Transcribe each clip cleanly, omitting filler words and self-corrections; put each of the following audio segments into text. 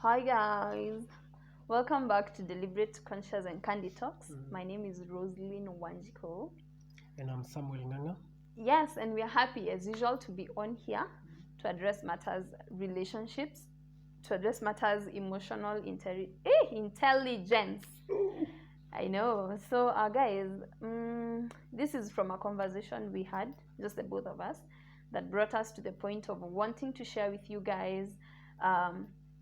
Hi guys, welcome back to Deliberate, Conscious and Candy Talks. My name is Rosaline Wanjiko. And I'm Samuel Nganga. Yes, and we are happy as usual to be on here to address matters relationships, to address matters emotional intelligence. I know. So, guys, this is from a conversation we had, just the both of us, that brought us to the point of wanting to share with you guys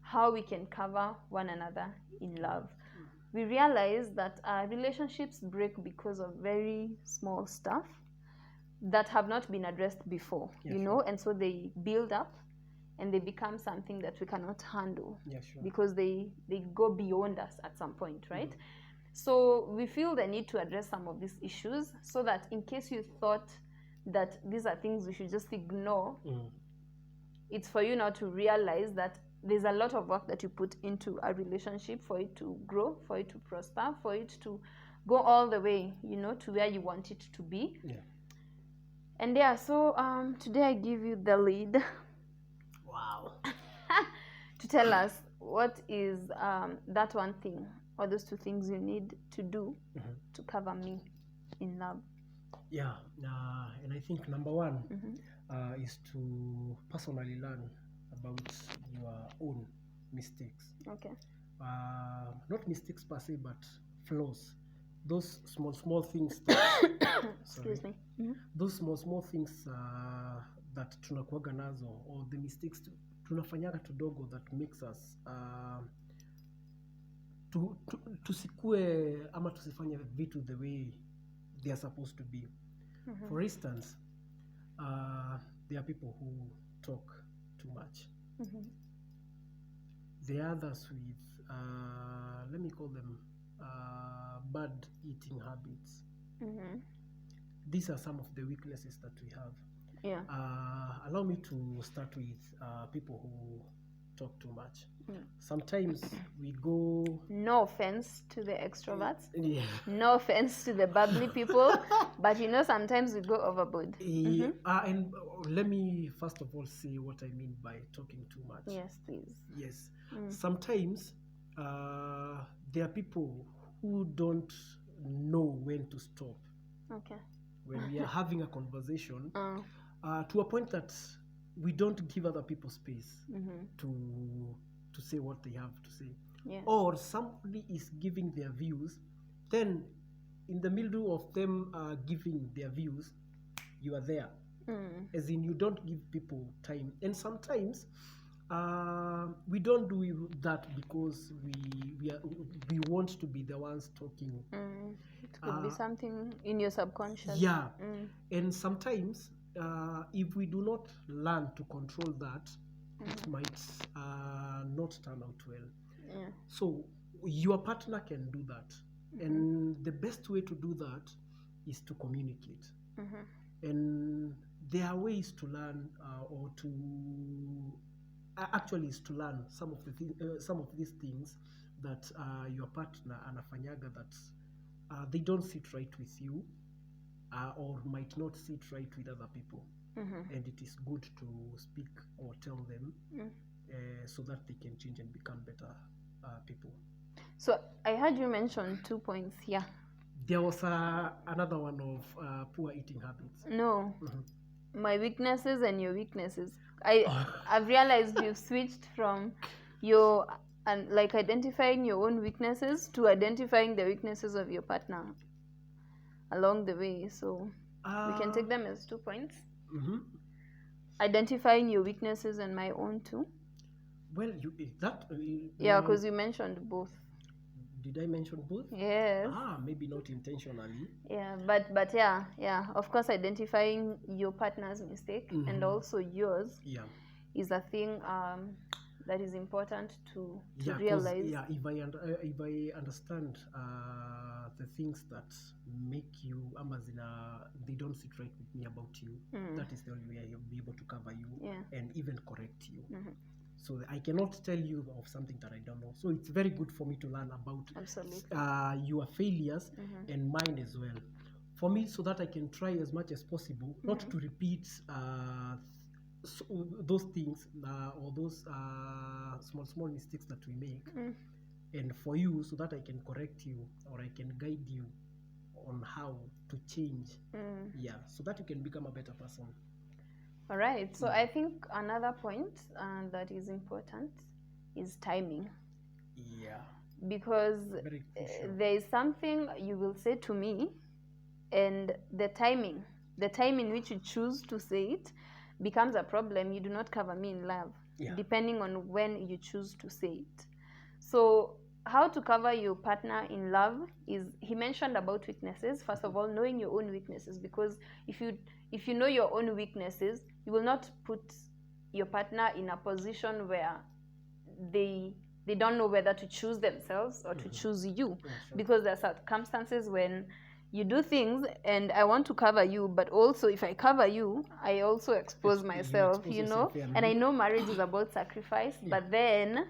how we can cover one another in love. We realize that relationships break because of very small stuff that have not been addressed before, and so they build up and they become something that we cannot handle because they go beyond us at some point, right? So we feel the need to address some of these issues so that in case you thought that these are things we should just ignore, it's for you now to realize that there's a lot of work that you put into a relationship for it to grow, for it to prosper, for it to go all the way, to where you want it to be. Yeah. And so today I give you the lead. Wow. To tell us what is that one thing or those two things you need to do to cover me in love. Yeah, and I think number one is to personally learn about your own mistakes. Okay. Not mistakes per se, but flaws. Those small things that excuse me. Those small things that tunakuaga nazo, or the mistakes tunafanyaga tudogo that makes us tusikue ama tusifanye vitu the way they are supposed to be. For instance, there are people who talk too much. There are others with let me call them bad eating habits. These are some of the weaknesses that we have. Yeah. Allow me to start with people who talk too much. Sometimes we go... No offense to the extroverts. Yeah. No offense to the bubbly people. But sometimes we go overboard. And let me first of all say what I mean by talking too much. Yes, please. Yes. Sometimes there are people who don't know when to stop. Okay. When we are having a conversation, to a point that we don't give other people space to say what they have to say. Yeah. Or somebody is giving their views, then in the middle of them giving their views, you are there. As in, you don't give people time. And sometimes we don't do that because we want to be the ones talking. It could be something in your subconscious. Yeah. And sometimes if we do not learn to control that, it might not turn out well. Yeah. So your partner can do that. And the best way to do that is to communicate. And there are ways to learn or to actually is to learn some of these things that your partner anafanyaga that they don't sit right with you or might not sit right with other people. And it is good to speak or tell them so that they can change and become better people. So I heard you mention 2 points here. There was another one of poor eating habits. No. My weaknesses and your weaknesses. I've realized you've switched from your identifying your own weaknesses to identifying the weaknesses of your partner along the way. So we can take them as 2 points. Identifying your weaknesses and my own too. Well, yeah, because you mentioned both. Did I mention both? Yes. Maybe not intentionally. Yeah, but yeah. Of course, identifying your partner's mistake and also yours is a thing that is important to realize. Yeah, if I understand the things that make you amazina, they don't sit right with me about you. That is the only way I will be able to cover you and even correct you. So I cannot tell you of something that I don't know. So it's very good for me to learn about your failures and mine as well. For me, so that I can try as much as possible not to repeat so those things or those small mistakes that we make, and for you, so that I can correct you or I can guide you on how to change, so that you can become a better person. All right. So I think another point that is important is timing. Yeah. Because there is something you will say to me, and the time in which you choose to say it becomes a problem. You do not cover me in love, depending on when you choose to say it. So how to cover your partner in love is, he mentioned about weaknesses. First of all, knowing your own weaknesses, because if you know your own weaknesses, you will not put your partner in a position where they don't know whether to choose themselves or to choose you. Because there are circumstances when you do things and I want to cover you, but also if I cover you, I also expose myself, you know. And I know marriage is about sacrifice, but then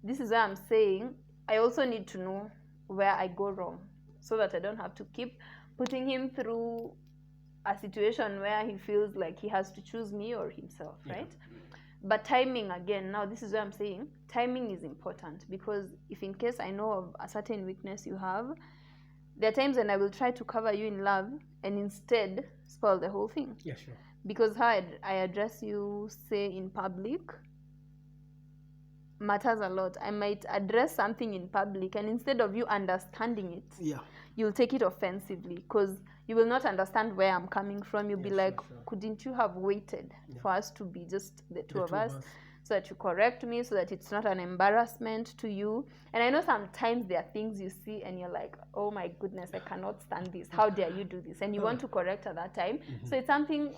this is where I'm saying I also need to know where I go wrong, so that I don't have to keep putting him through a situation where he feels like he has to choose me or himself, right? But timing, again, now this is where I'm saying timing is important, because if in case I know of a certain weakness you have, there are times when I will try to cover you in love and instead spoil the whole thing. Yeah, sure. Because how I address you, say, in public, matters a lot. I might address something in public, and instead of you understanding it, you'll take it offensively, because you will not understand where I'm coming from. You'll be like, couldn't you have waited for us to be just the two of us, so that you correct me, so that it's not an embarrassment to you? And I know sometimes there are things you see and you're like, oh my goodness, I cannot stand this. How dare you do this? And you want to correct at that time. So it's something,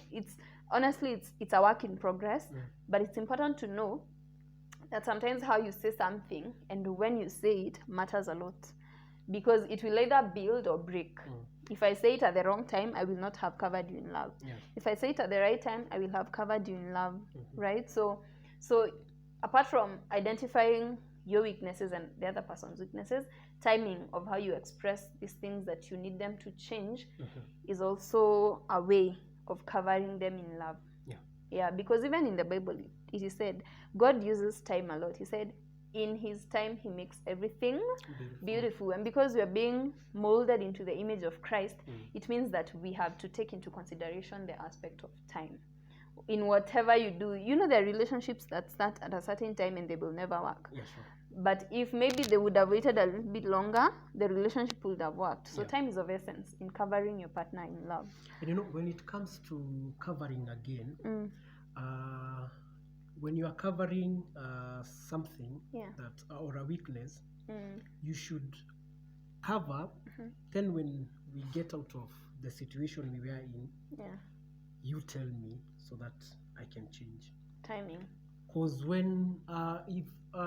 honestly, it's a work in progress, but it's important to know that sometimes how you say something and when you say it matters a lot, because it will either build or break. If I say it at the wrong time, I will not have covered you in love. If I say it at the right time, I will have covered you in love, right? So apart from identifying your weaknesses and the other person's weaknesses, timing of how you express these things that you need them to change is also a way of covering them in love. Yeah, because even in the Bible, it is said, God uses time a lot. He said, in his time, he makes everything beautiful. And because we are being molded into the image of Christ, it means that we have to take into consideration the aspect of time. In whatever you do, you know, there are relationships that start at a certain time and they will never work. But if maybe they would have waited a little bit longer, the relationship would have worked. So time is of essence in covering your partner in love. And you know, when it comes to covering again, when you are covering something that or a weakness, you should cover. Then when we get out of the situation we were in, you tell me so that I can change. Timing. Because when if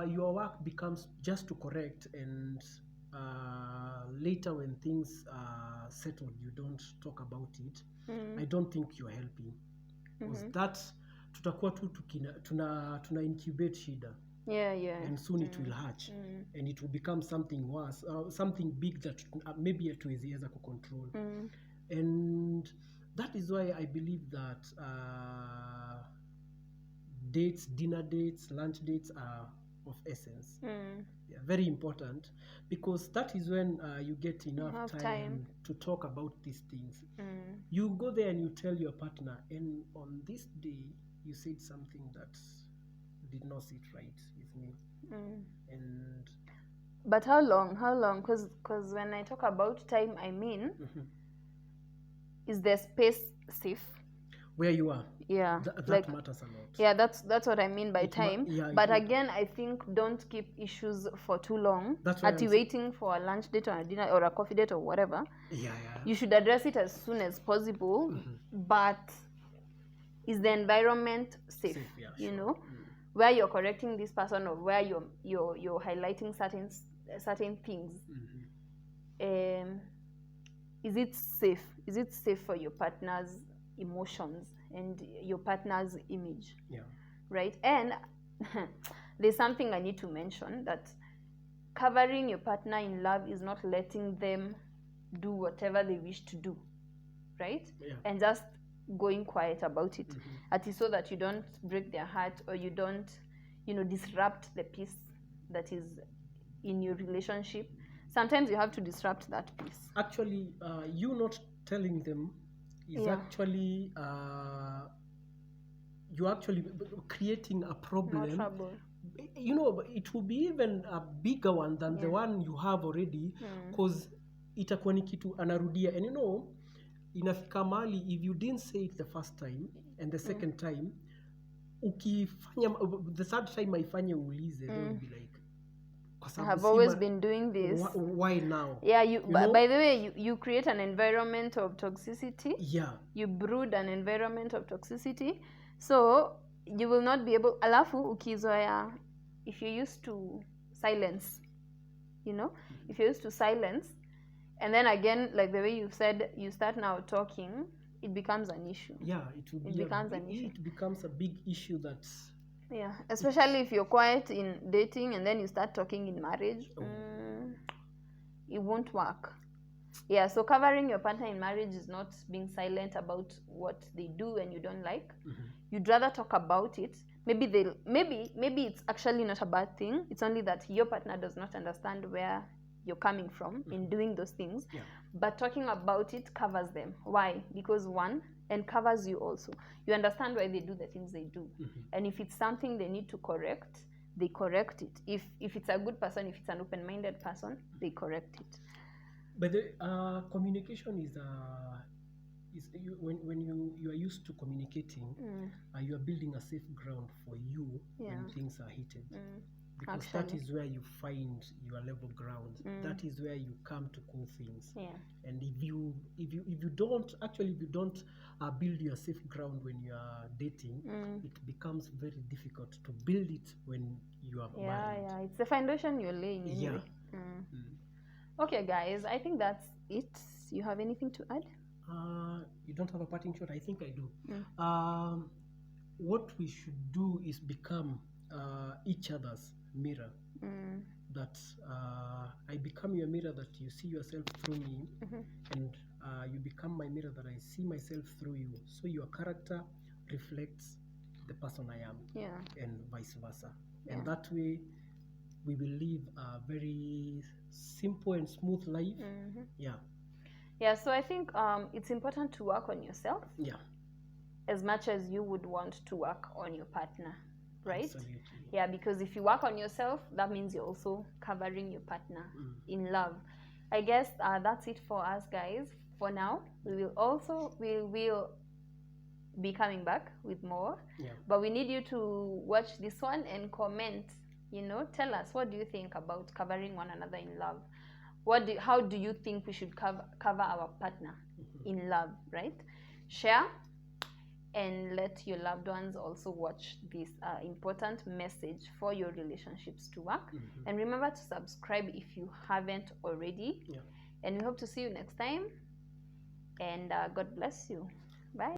your work becomes just to correct, and later when things are settled, you don't talk about it, I don't think you're helping. Because that tutakuwa tu tuna incubate shida, and soon it will hatch, and it will become something worse, something big that maybe hatuweziweza kucontrol. And that is why I believe that dates, dinner dates, lunch dates are of essence. Very important, because that is when you get enough time to talk about these things. You go there and you tell your partner, and on this day you said something that did not sit right with me. And but how long? Because when I talk about time, I mean, is the space safe where you are? That matters a lot. Yeah, that's what I mean by time. But again, I think don't keep issues for too long. At you waiting for a lunch date or a dinner or a coffee date or whatever. You should address it as soon as possible. But is the environment safe? You know, where you're correcting this person, or where you're highlighting certain things. Is it safe? Is it safe for your partner's emotions and your partner's image? Right? And there's something I need to mention, that covering your partner in love is not letting them do whatever they wish to do, right? And just going quiet about it, at least so that you don't break their heart, or you don't, disrupt the peace that is in your relationship. Sometimes you have to disrupt that peace. Actually, you not telling them is actually you're actually creating a problem. More trouble. It will be even a bigger one than the one you have already, because itakuwa ni kitu anarudia. And inafika mali, if you didn't say it the first time and the second time, ukifanya the third time aifanye uulize, they will be like, I have always been doing this. Why now? Yeah, by the way, you create an environment of toxicity. Yeah. You brood an environment of toxicity. So you will not be able, alafu ukizoea, if you're used to silence, if you're used to silence, and then again, like the way you said, you start now talking, it becomes an issue. Yeah, it becomes a big issue that's... Yeah, especially if you're quiet in dating and then you start talking in marriage, it won't work. Yeah, so covering your partner in marriage is not being silent about what they do and you don't like. You'd rather talk about it. Maybe it's actually not a bad thing. It's only that your partner does not understand where you're coming from in doing those things. Yeah. But talking about it covers them. Why? Because one, and covers you also. You understand why they do the things they do. And if it's something they need to correct, they correct it. If it's a good person, if it's an open-minded person, they correct it. But the communication is when you are used to communicating, you are building a safe ground for you when things are heated. Because that is where you find your level ground. That is where you come to cool things. Yeah. And if you don't build your safe ground when you are dating, it becomes very difficult to build it when you are married. Yeah, it's the foundation you're laying anyway. Okay, guys, I think that's it. You have anything to add? You don't have a parting shot? I think I do. What we should do is become each other's mirror. That I become your mirror, that you see yourself through me, and you become my mirror, that I see myself through you. So your character reflects the person I am, and vice versa. And that way we will live a very simple and smooth life. Yeah, so I think it's important to work on yourself as much as you would want to work on your partner, right? Absolutely. Yeah, because if you work on yourself, that means you're also covering your partner in love. I guess that's it for us, guys. For now, we will be coming back with more, but we need you to watch this one and comment. Tell us, what do you think about covering one another in love? How do you think we should cover our partner in love, right? Share and let your loved ones also watch this important message for your relationships to work. And remember to subscribe if you haven't already. And we hope to see you next time. And God bless you.